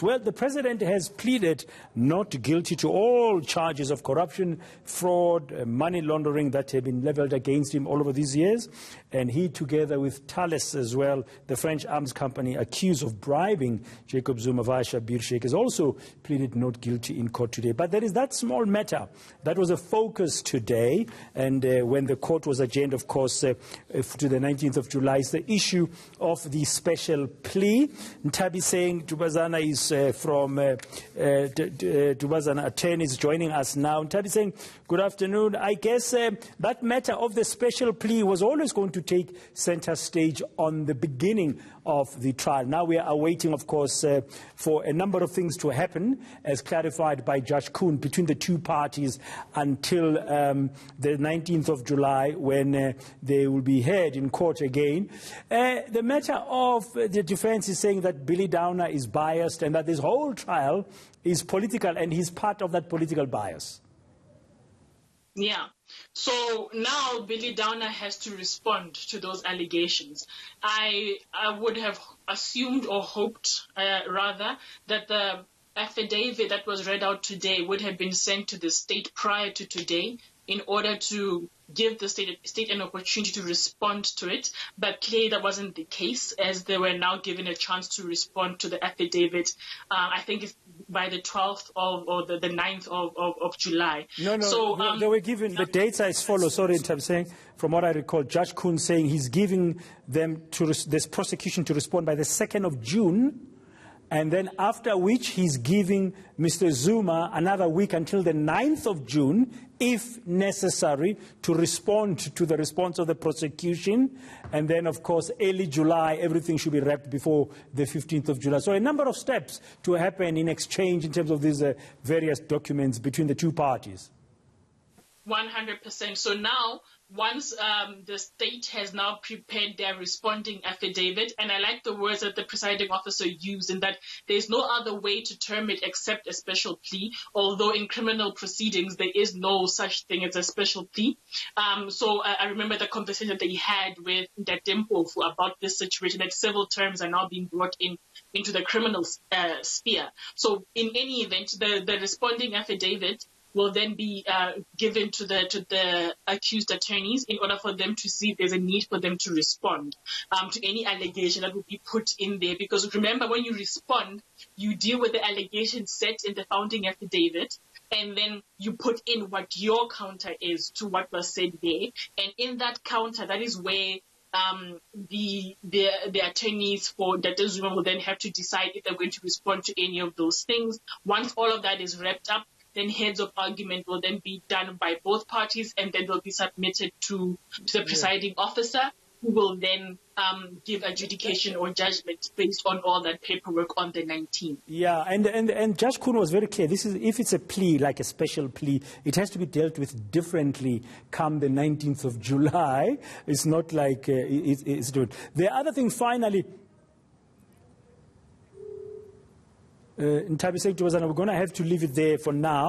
Well, the president has pleaded not guilty to all charges of corruption, fraud, money laundering that have been leveled against him all over these years. And he, together with Thales as well, the French arms company accused of bribing Jacob Zuma via Shabir Sheikh, has also pleaded not guilty in court today. But there is that small matter that was a focus today. And when the court was adjourned, of course, to the 19th of July, is the issue of the special plea. Ntabi saying Tubazana is from Tubazana attorneys joining us now. Ntabi saying, good afternoon. I guess that matter of the special plea was always going to take center stage on the beginning of the trial. Now we are awaiting, of course, for a number of things to happen, as clarified by Judge Kuhn, between the two parties until the 19th of July, when they will be heard in court again. The matter of the defense is saying that Billy Downer is biased and that this whole trial is political, and he's part of that political bias. Yeah. So now Billy Downer has to respond to those allegations. I would have assumed or hoped, rather, that the affidavit that was read out today would have been sent to the state prior to today in order to give the state an opportunity to respond to it. But clearly that wasn't the case, as they were now given a chance to respond to the affidavit, I think it's by the 12th or the 9th of July. No, so, they were given the dates as follows. Sorry, I'm saying, from what I recall, Judge Kuhn saying he's giving them this prosecution to respond by the 2nd of June, and then after which he's giving Mr. Zuma another week until the 9th of June, if necessary, to respond to the response of the prosecution. And then, of course, early July, everything should be wrapped before the 15th of July. So a number of steps to happen in exchange in terms of these various documents between the two parties. 100%. So now, once the state has now prepared their responding affidavit, and I like the words that the presiding officer used, in that there's no other way to term it except a special plea, although in criminal proceedings there is no such thing as a special plea. So I remember the conversation that they had with Ndatempofu about this situation, that several terms are now being brought into the criminal sphere. So in any event, the responding affidavit will then be given to the accused attorneys in order for them to see if there's a need for them to respond to any allegation that will be put in there. Because remember, when you respond, you deal with the allegation set in the founding affidavit, and then you put in what your counter is to what was said there. And in that counter, that is where the attorneys for Dr. Zuma will then have to decide if they're going to respond to any of those things. Once all of that is wrapped up, then heads of argument will then be done by both parties, and then they'll be submitted to the presiding officer, who will then give adjudication or judgment based on all that paperwork on the 19th. Yeah, and Judge Kuhn was very clear. This is, if it's a plea, like a special plea, it has to be dealt with differently come the 19th of July. It's not like it's doing. The other thing, finally, Ntabi saying to us, and we're going to have to leave it there for now.